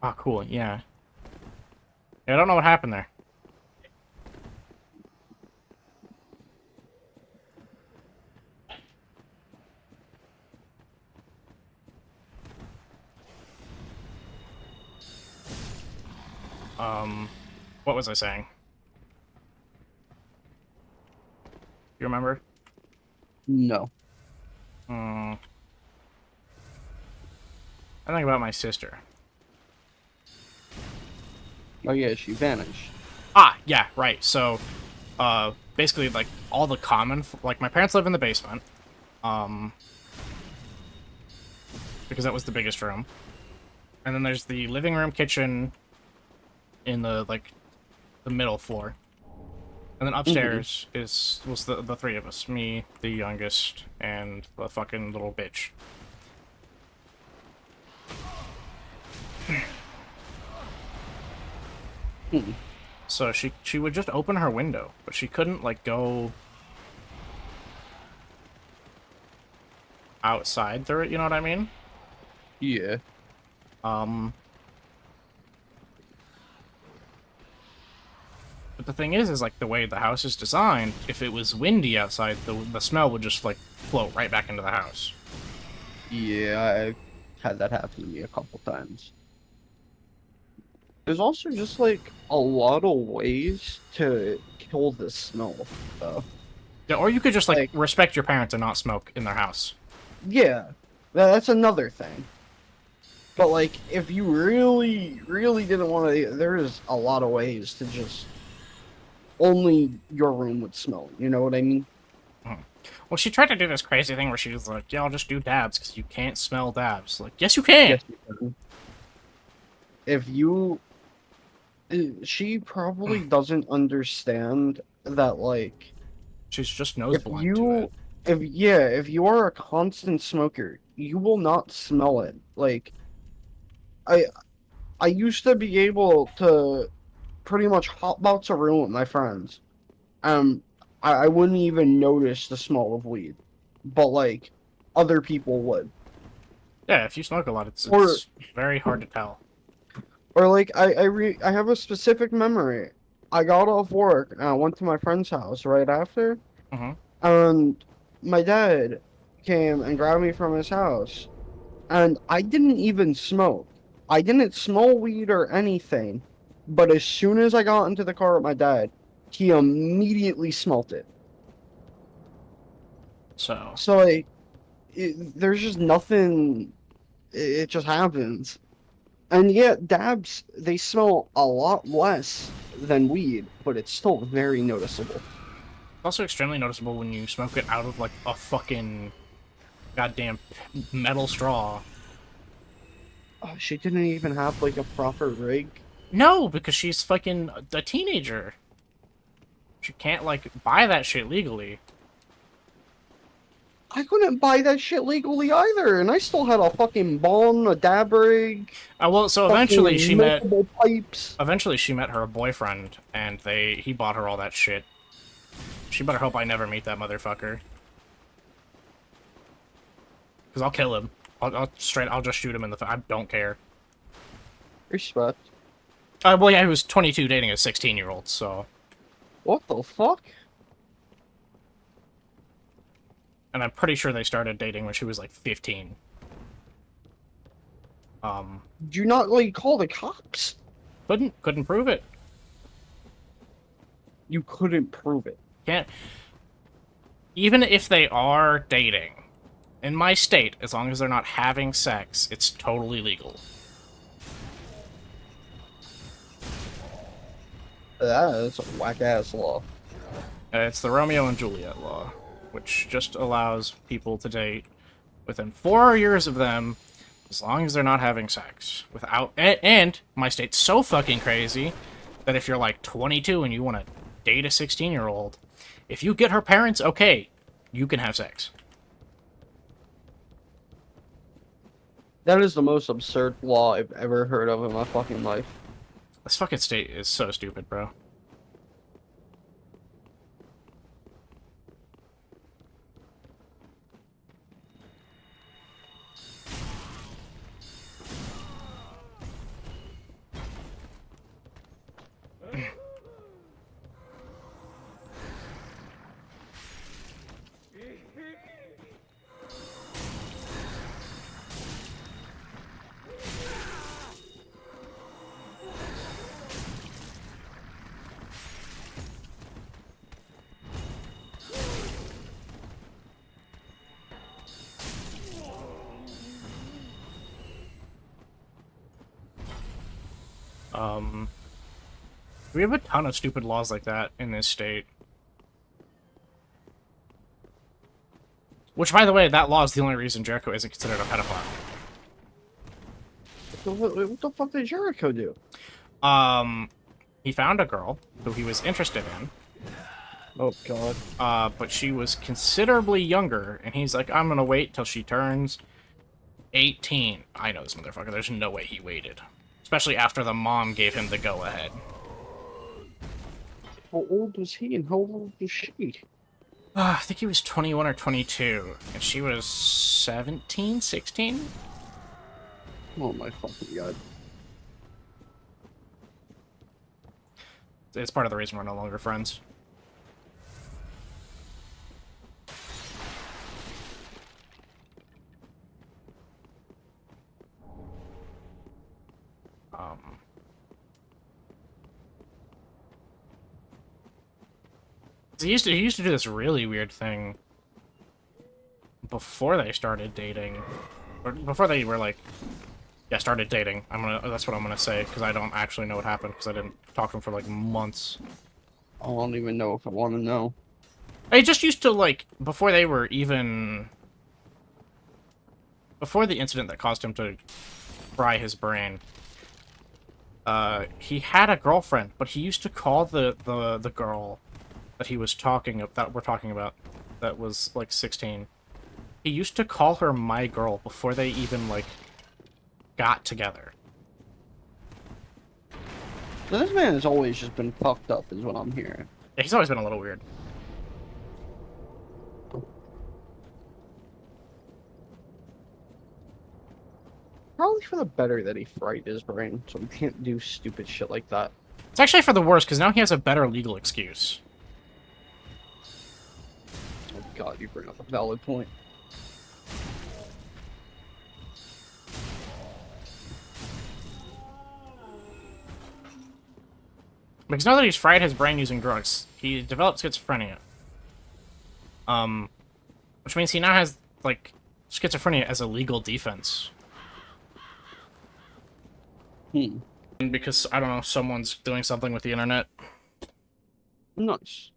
Oh, cool. Yeah. Yeah, I don't know what happened there. What was I saying? You remember? No. Hmm. I think about my sister. Oh yeah, she vanished. Ah, yeah, right. So, basically, like, all the common... Like, my parents live in the basement. Um, because that was the biggest room. And then there's the living room, kitchen in the, like, the middle floor. And then Mm-hmm. upstairs was the three of us. Me, the youngest, and the fucking little bitch. Hmm. So she would just open her window, but she couldn't, like, go outside through it, you know what I mean? Yeah. Um, but the thing is like, the way the house is designed, if it was windy outside, the smell would just, like, float right back into the house. Yeah, I've had that happen to me a couple times. There's also just like a lot of ways to kill the smell, though. Yeah, or you could just, like, Like, respect your parents and not smoke in their house. yeah, that's another thing. But like, if you really, really didn't want to, there's a lot of ways to just only your room would smell. You know what I mean? Mhm. Well, she tried to do this crazy thing where she was like, yeah, I'll just do dabs because you can't smell dabs. Like, yes, you can! Yes, you can. If you, she probably doesn't understand that like She's just nose if blind to it. you if yeah, if you are a constant smoker, you will not smell it. Like I I used to be able to pretty much hop out to room with my friends. Um I wouldn't even notice the smell of weed. But like other people would. Yeah, if you smoke a lot, Or it's very hard to tell. like I have a specific memory. I got off work and I went to my friend's house right after, Hmm. and my dad came and grabbed me from his house, and I didn't even smoke. I didn't smell weed or anything, but as soon as I got into the car with my dad, he immediately smelt it. So, So like, there's just nothing. It just happens. And yet, dabs, they smell a lot less than weed, but it's still very noticeable. it's also extremely noticeable when you smoke it out of, like, a fucking goddamn metal straw. She didn't even have like a proper rig. No, because she's fucking a teenager. She can't, like, buy that shit legally. I couldn't buy that shit legally either, and I still had a fucking bong, a dab rig, Well, so fucking multiple pipes. eventually she met her boyfriend, and he bought her all that shit. She better hope I never meet that motherfucker. Because I'll kill him. I'll just shoot him in the... I don't care. Respect. Well, yeah, he was 22 dating a 16-year-old, so... What the fuck? And I'm pretty sure they started dating when she was, like, 15. Um, Do you not like call the cops? couldn't prove it. You couldn't prove it. Can't... Even if they are dating, in my state, as long as they're not having sex, it's totally legal. That's a whack ass law. It's the Romeo and Juliet law, which just allows people to date within 4 years of them, as long as they're not having sex. Without and my state's so fucking crazy that if you're like 22 and you want to date a 16-year-old, if you get her parents okay, you can have sex. That is the most absurd law I've ever heard of in my fucking life. This fucking state is so stupid, bro. We have a ton of stupid laws like that in this state. Which, by the way, that law is the only reason Jericho isn't considered a pedophile. What the fuck did Jericho do? He found a girl who he was interested in, Oh god. but she was considerably younger, and he's like, I'm gonna wait till she turns 18. I know this motherfucker, there's no way he waited. Especially after the mom gave him the go-ahead. How old was he and how old was she? I think he was 21 or 22, and she was 17, 16? Oh my fucking god. It's part of the reason we're no longer friends. He used to do this really weird thing before they started dating, or before they were like, yeah, started dating. That's what I'm gonna say, because I don't actually know what happened, because I didn't talk to him for like months. I don't even know if I want to know. I just used to, like, before they were even, before the incident that caused him to fry his brain, he had a girlfriend, but he used to call the girl that he was that we're talking about, that was like 16. He used to call her my girl before they even like got together. So this man has always just been fucked up, is what I'm hearing. Yeah, he's always been a little weird. Probably for the better that he fried his brain, so he can't do stupid shit like that. It's actually for the worst, because now he has a better legal excuse. Oh god, you bring up a valid point. Because now that he's fried his brain using drugs, he developed schizophrenia. Which means he now has, like, schizophrenia as a legal defense. And because, I don't know, someone's doing something with the internet. Nice.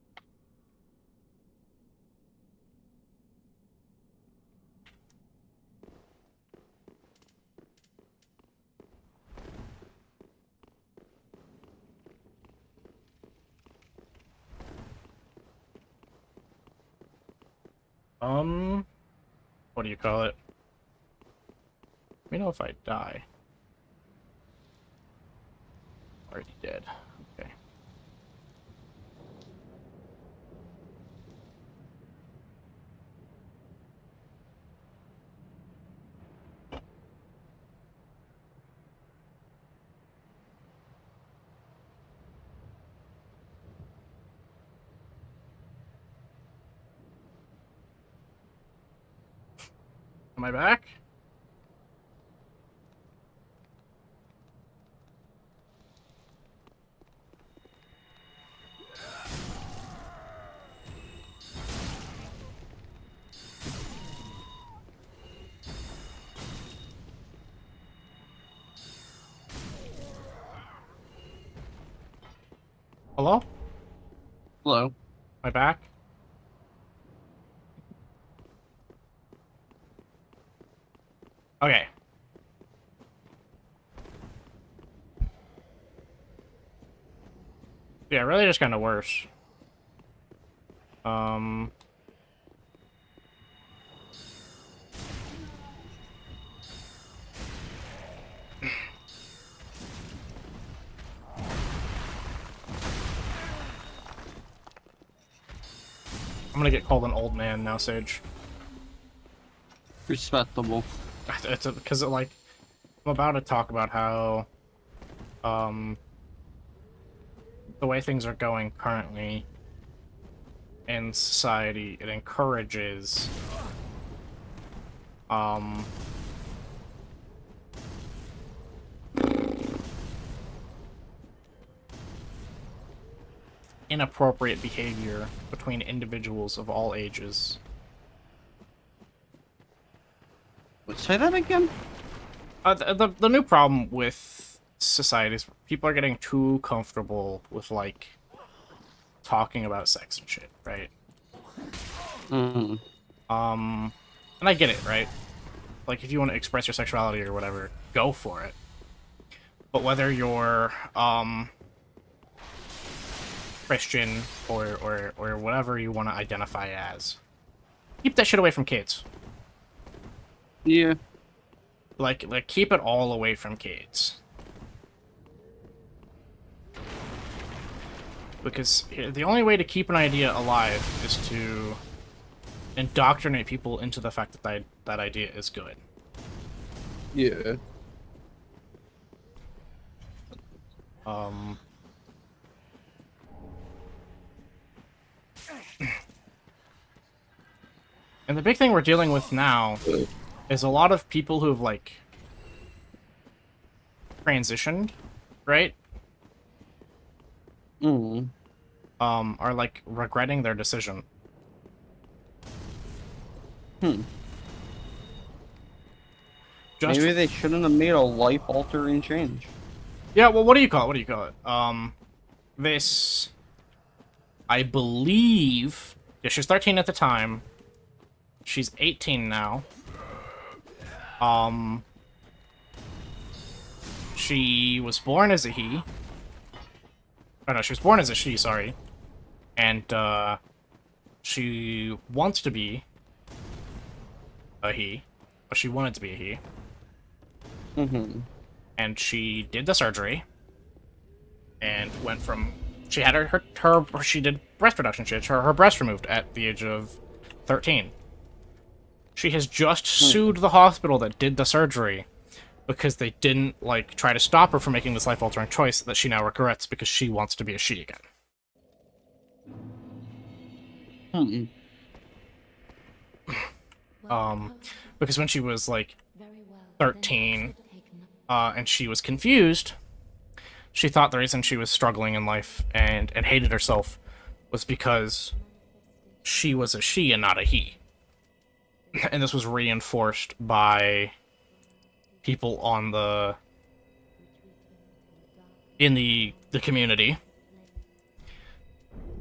What do you call it? Let me know if I die. Already dead. Okay. Am I back? Hello? Hello. Am I back? Okay. Yeah, really just kind of worse. I'm gonna get called an old man now, Sage. Respectable. It's because, like, I'm about to talk about how, the way things are going currently in society, it encourages, inappropriate behavior between individuals of all ages. Say that again? The new problem with societies, people are getting too comfortable with, like, talking about sex and shit, right? Mm. And I get it, right? Like, if you want to express your sexuality or whatever, go for it. But whether you're, Christian or whatever you want to identify as, keep that shit away from kids. Yeah. Like keep it all away from kids. Because the only way to keep an idea alive is to indoctrinate people into the fact that that idea is good. Yeah. Um, and the big thing we're dealing with now is a lot of people who've, like, transitioned, right? Mm. Are, like, regretting their decision. Hmm. Just Maybe they shouldn't have made a life-altering change. Yeah, well, what do you call it? What do you call it? This, I believe, yeah, she was 13 at the time. She's 18 now. She was born as a he. Oh, no, she was born as a she, sorry. And, she wants to be a he, but she wanted to be a he. Mm-hmm. And she did the surgery, and went from, she had she did breast reduction. She had her breast removed at the age of 13. She has just sued the hospital that did the surgery because they didn't, like, try to stop her from making this life-altering choice that she now regrets because she wants to be a she again. Hmm. Because when she was, like, 13, and she was confused, she thought the reason she was struggling in life and hated herself was because she was a she and not a he. And this was reinforced by people on in the community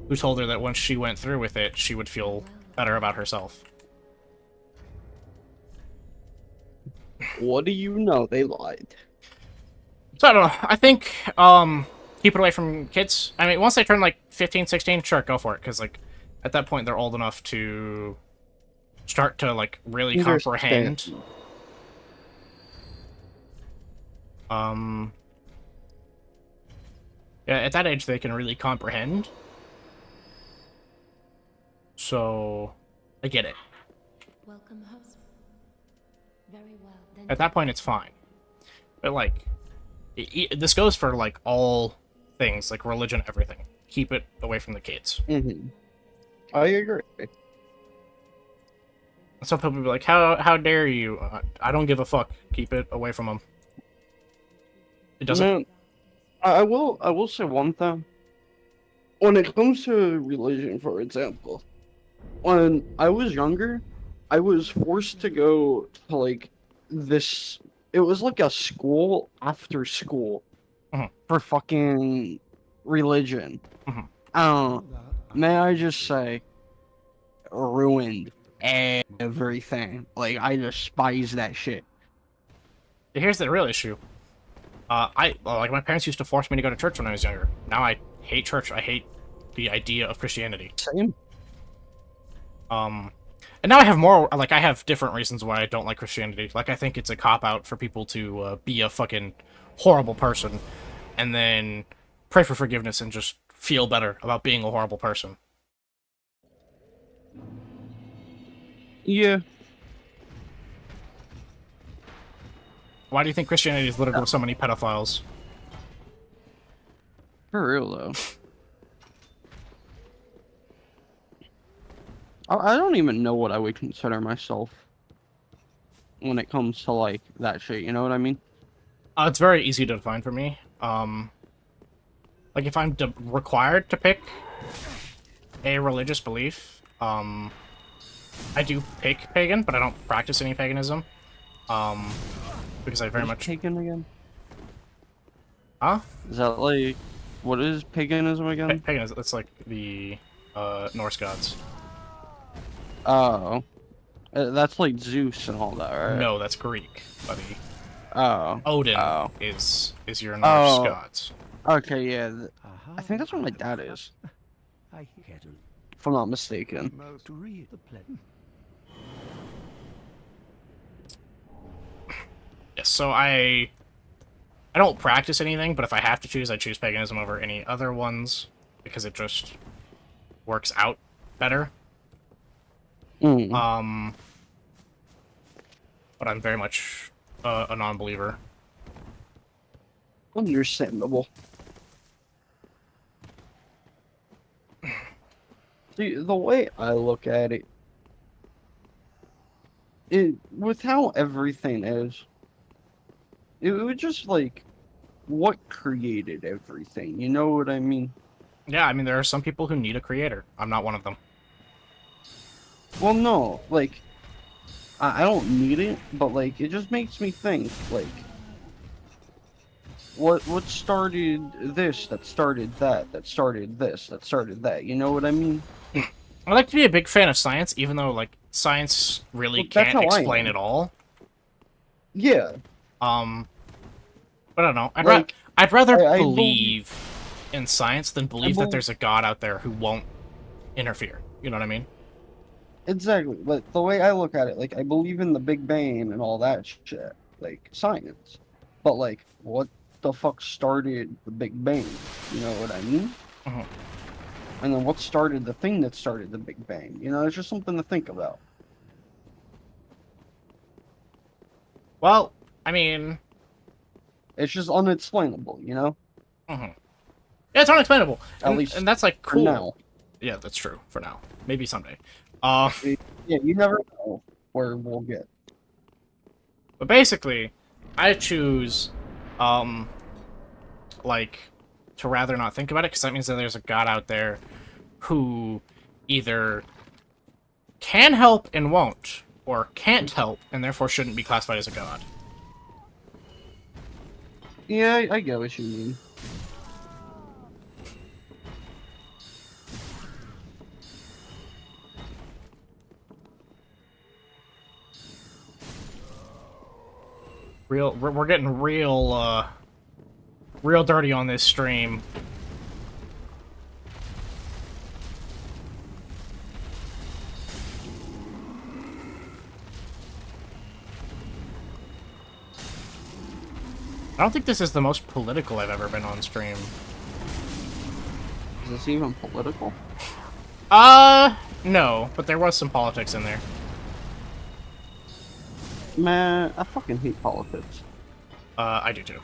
who told her that once she went through with it, she would feel better about herself. What do you know? They lied. So I don't know. I think keep it away from kids. I mean, once they turn like 15, 16, sure, go for it, because, like, at that point they're old enough to start to, like, really comprehend. Yeah, at that age they can really comprehend. So I get it. Welcome, host. Very well. Then At that point it's fine. But, like, this goes for, like, all things, like religion, everything. Keep it away from the kids. Mm-hmm. I agree. Some people be like, how dare you? I don't give a fuck. Keep it away from them. It doesn't. Man, I will say one thing. When it comes to religion, for example, when I was younger, I was forced to go to, like, this. It was like a school after school Mhm. for fucking religion. Mhm. May I just say, ruined everything. Like, I despise that shit. Here's the real issue. Like, my parents used to force me to go to church when I was younger. Now I hate church. I hate the idea of Christianity. Same. And now I have more, like, I have different reasons why I don't like Christianity. Like, I think it's a cop-out for people to be a fucking horrible person and then pray for forgiveness and just feel better about being a horrible person. Yeah. Why do you think Christianity is littered with so many pedophiles? For real though. I don't even know what I would consider myself when it comes to, like, that shit. You know what I mean? It's very easy to define for me. Like, if I'm required to pick a religious belief, I do pick pagan, but I don't practice any paganism. Because I very much... Taken again. Huh? Is that like what is paganism again? Pagan is it's like the Norse gods. Oh, that's like Zeus and all that, right? No, that's Greek, buddy. Oh, Odin oh, is your Norse oh. gods. Okay, yeah. I think that's what my dad is, I kettle if I'm not mistaken. most read the plan. Yes, so I don't practice anything, but if I have to choose, I choose paganism over any other ones because it just works out better. Mm, But I'm very much a non-believer. understandable. See, the way I look at it, with how everything is, it would just like what created everything. You know what I mean? Yeah, I mean, there are some people who need a creator. I'm not one of them. Well, no, like I don't need it, but like it just makes me think like what started this, that started that, that started this, that started that. You know what I mean? I like to be a big fan of science, even though, like, science really Well, that's can't how I explain am. it all. Yeah, Um, but I don't know. like I'd rather I believe in science than I believe that bel there's a god out there who won't interfere. You know what I mean? exactly. But the way I look at it, like I believe in the Big Bang and all that shit, like science. But like, what the fuck started the Big Bang? You know what I mean? Mhm. And then what started the thing that started the Big Bang? You know, it's just something to think about. Well, I mean, It's just unexplainable, you know? mhm. Yeah, it's unexplainable, At and least that's like for cool. now. Yeah, that's true for now. Maybe someday. Yeah, you never know where we'll get. But basically, I choose, um, like, to rather not think about it because that means that there's a god out there who either can help and won't, or can't help and therefore shouldn't be classified as a god. Yeah, I get what you mean. We're getting real dirty on this stream. I don't think this is the most political I've ever been on stream. Is this even political? No, but there was some politics in there. Man, I fucking hate politics. I do too.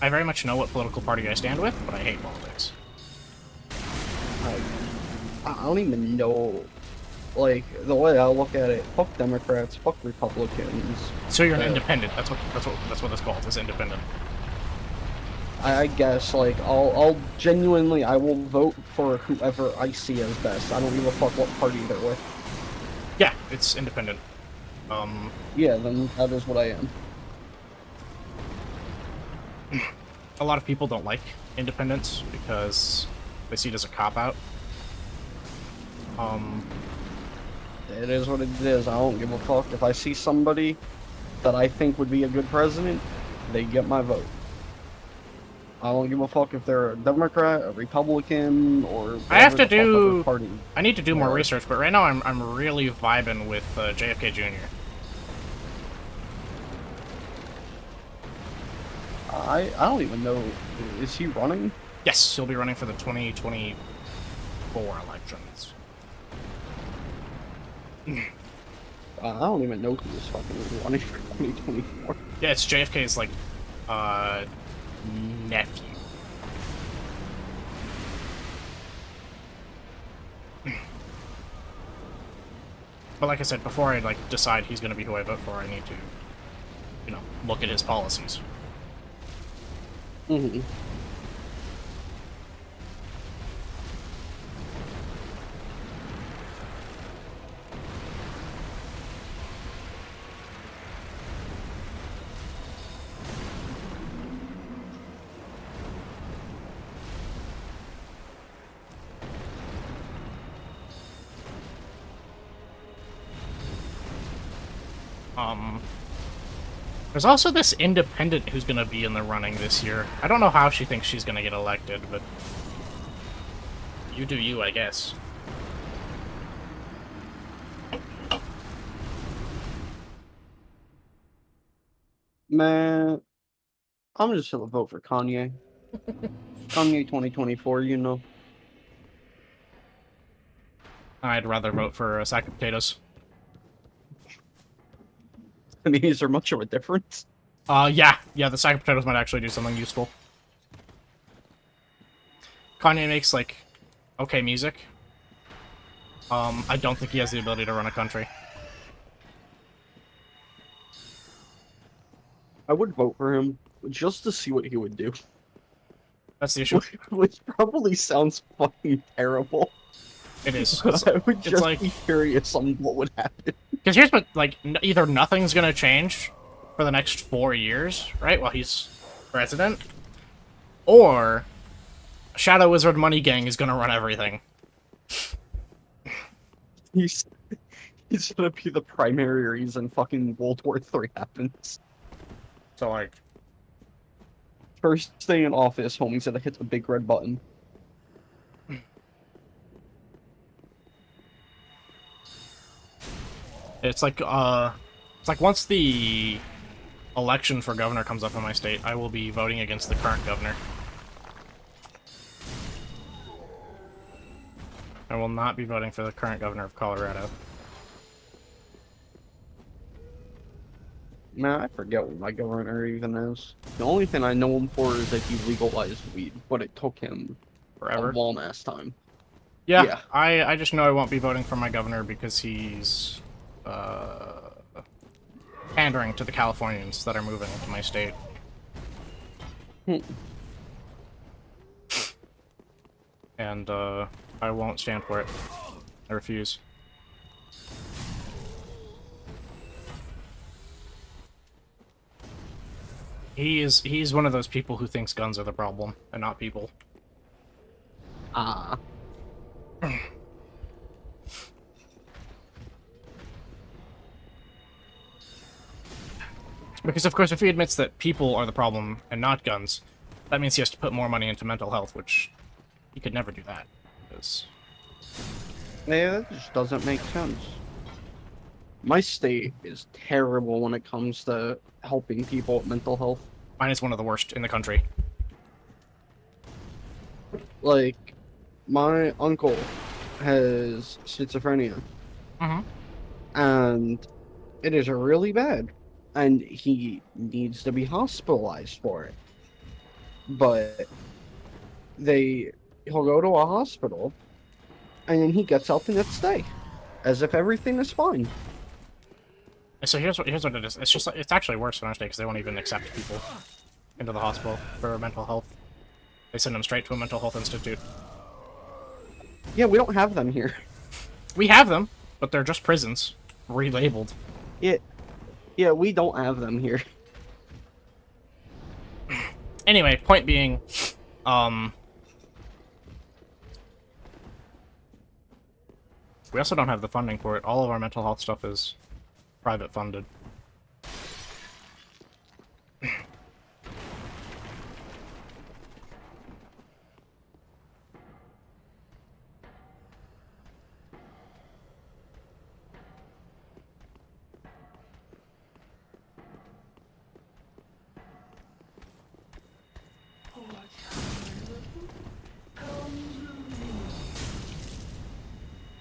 I very much know what political party I stand with, but I hate politics. Like, I don't even know. Like, the way I look at it, fuck Democrats, fuck Republicans. So you're an independent. That's what it's called. It's independent. I guess, like, I'll genuinely, I will vote for whoever I see as best. I don't give a fuck what party they're with. Yeah, it's independent. Yeah, then that is what I am. A lot of people don't like independence because they see it as a cop-out. It is what it is. I don't give a fuck. If I see somebody that I think would be a good president, they get my vote. I don't give a fuck if they're a Democrat, a Republican, or I have to whatever the fuck do. other party. I need to do more Or- research, but right now I'm really vibing with JFK Jr. I don't even know. Is he running? Yes, he'll be running for the 2024 elections. I don't even know who is fucking running for 2024. Yeah, it's JFK's like nephew. But like I said, before I like decide he's gonna be who I vote for, I need to, you know, look at his policies. Mm-hmm. There's also this independent who's gonna be in the running this year. I don't know how she thinks she's gonna get elected, but you do you, I guess. Man, I'm just gonna vote for Kanye. Kanye 2024, you know. I'd rather vote for a sack of potatoes. I mean, is there much of a difference? Yeah, the sack of potatoes might actually do something useful. Kanye makes, like, okay music. I don't think he has the ability to run a country. I would vote for him just to see what he would do. That's the issue. Which probably sounds fucking terrible. It is. But I would just like, be curious on what would happen. because here's what, like, either nothing's gonna change for the next 4 years, right, while he's president, or Shadow Wizard Money Gang is gonna run everything. He's gonna be the primary reason fucking World War III happens. So, like, First day in office, homie's gonna hit the big red button. it's like once the election for governor comes up in my state, I will be voting against the current governor. I will not be voting for the current governor of Colorado. Man, I forget what my governor even is. The only thing I know him for is that he legalized weed, but it took him Forever. a long ass time. Yeah, Yeah. I just know I won't be voting for my governor because he's pandering to the Californians that are moving into my state. And I won't stand for it. I refuse. He's one of those people who thinks guns are the problem and not people. Ah. Because, of course, if he admits that people are the problem and not guns, that means he has to put more money into mental health, which he could never do that. Because Yeah, that just doesn't make sense. My state is terrible when it comes to helping people with mental health. mine is one of the worst in the country. Like, my uncle has schizophrenia, Mm-hmm. and it is really bad, and he needs to be hospitalized for it. But he'll go to a hospital, and then he gets out the next day, as if everything is fine. So here's what it is. It's just it's actually worse in our state because they won't even accept people into the hospital for mental health. They send them straight to a mental health institute. Yeah, we don't have them here. We have them, but they're just prisons, relabeled. Yeah, we don't have them here. Anyway, point being, we also don't have the funding for it. All of our mental health stuff is private funded.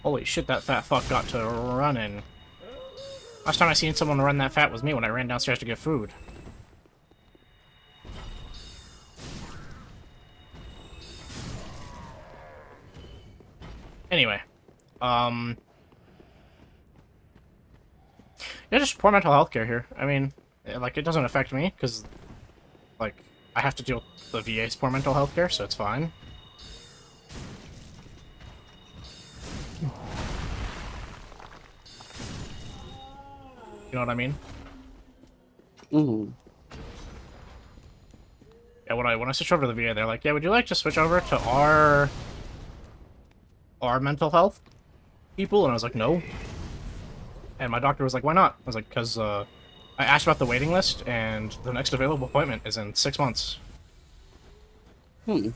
Holy shit, that fat fuck got to running. Last time I seen someone run that fat was me when I ran downstairs to get food. Anyway, yeah, just poor mental health care here. I mean, like, it doesn't affect me, because, like, I have to deal with the VA's poor mental health care, so it's fine. You know what I mean? Mm-hmm. Yeah, when I switch over to the VA, they're like, yeah, would you like to switch over to our mental health people? And I was like, no. And my doctor was like, why not? I was like, because I asked about the waiting list, and the next available appointment is in 6 months. Hmm.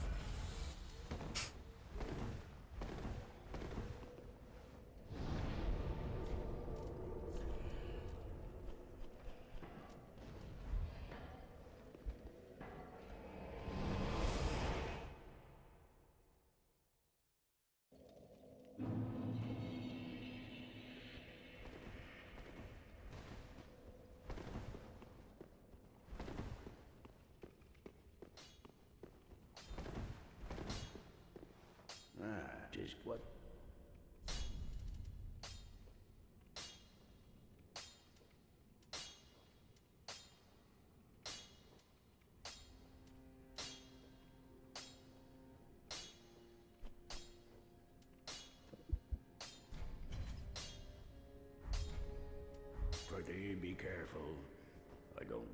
Just what? Pretty be careful. I don't.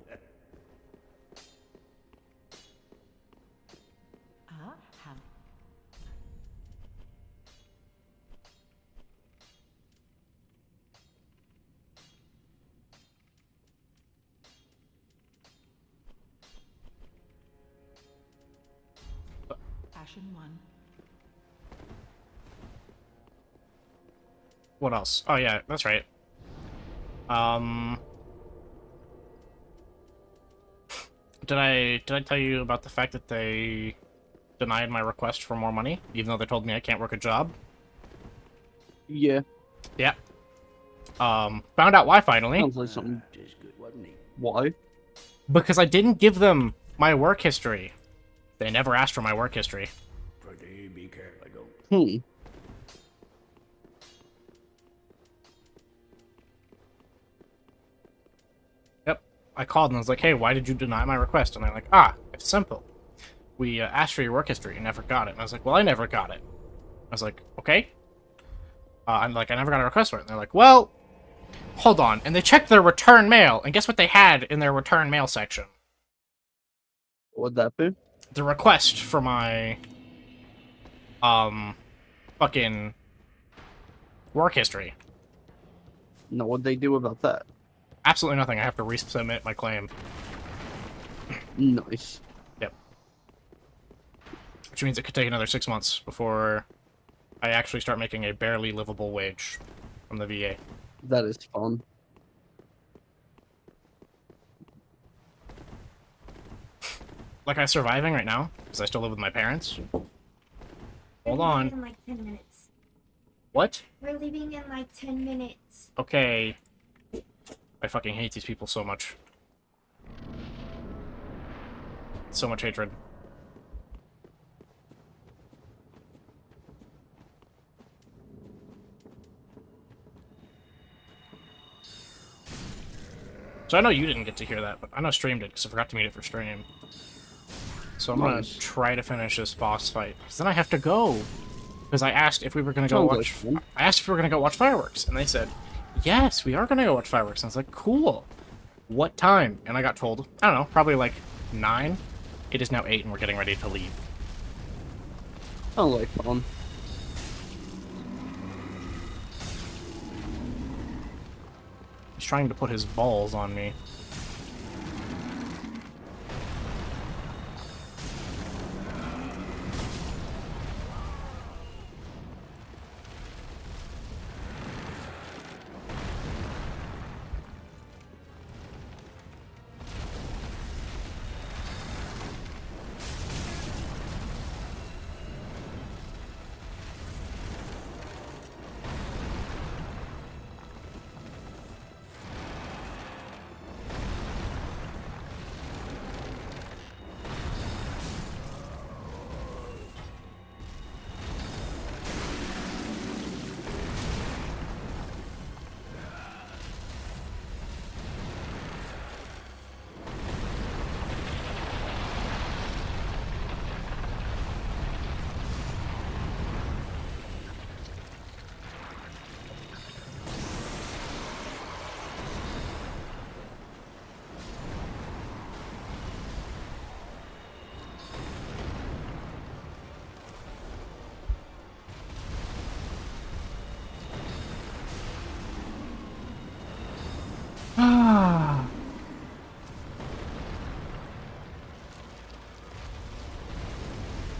How? Ashen one. What else? Oh yeah, that's right. Um, did I tell you about the fact that they denied my request for more money, even though they told me I can't work a job? Yeah. Yeah. Found out why finally. Sounds like something. Just good, wasn't he? Why? Because I didn't give them my work history. They never asked for my work history. Pretty be careful. I don't. Hmm. Yep. I called and I was like, hey, why did you deny my request? And they're like, ah, it's simple. We asked for your work history and never got it. And I was like, well, I never got it. I was like, okay. I'm like, I never got a request for it. And they're like, well, hold on. And they checked their return mail. And guess what they had in their return mail section? What'd that be? The request for my, fucking work history. No, what'd they do about that? Absolutely nothing. I have to resubmit my claim. Nice. Yep. Which means it could take another 6 months before I actually start making a barely livable wage from the VA. That is fun. Like, I'm surviving right now, because I still live with my parents. Hold We're on. leaving in like 10 minutes. What? We're leaving in like 10 minutes. Okay. I fucking hate these people so much. So much hatred. So I know you didn't get to hear that, but I know Stream did, because I forgot to mute it for Stream. So I'm gonna Nice. try to finish this boss fight, because then I have to go. Because I asked if we were gonna go Sounds like watch... fun. I asked if we were gonna go watch fireworks, and they said, yes, we are gonna go watch fireworks. And I was like, cool. What time? And I got told, I don't know, probably like 9. It is now 8, and we're getting ready to leave. Sounds like fun. He's trying to put his balls on me.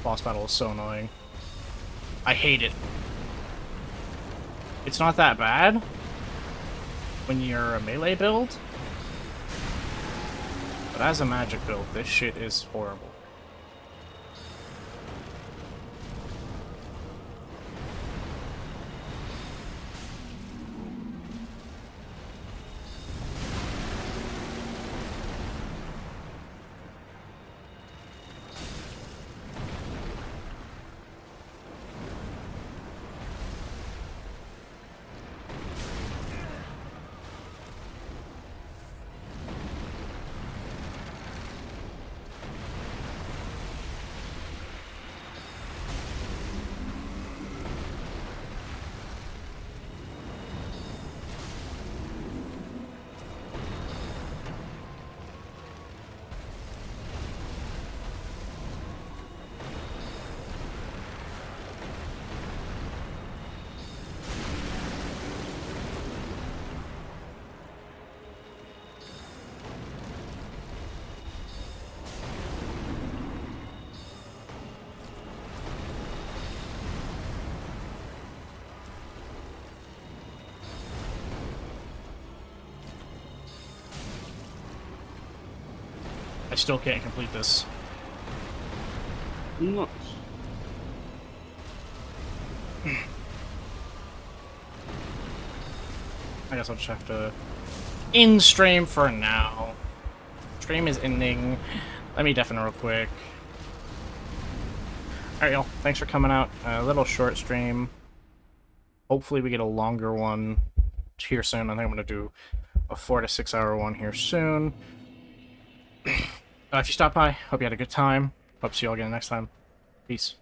boss battle is so annoying. I hate it. It's not that bad when you're a melee build, but as a magic build, this shit is horrible. I still can't complete this. Nice. I guess I'll just have to end stream for now. Stream is ending. Let me deafen real quick. Alright, y'all. Thanks for coming out. A little short stream. Hopefully we get a longer one here soon. I think I'm going to do a 4 to 6 hour one here soon. If you stopped by, hope you had a good time. Hope to see you all again next time. Peace.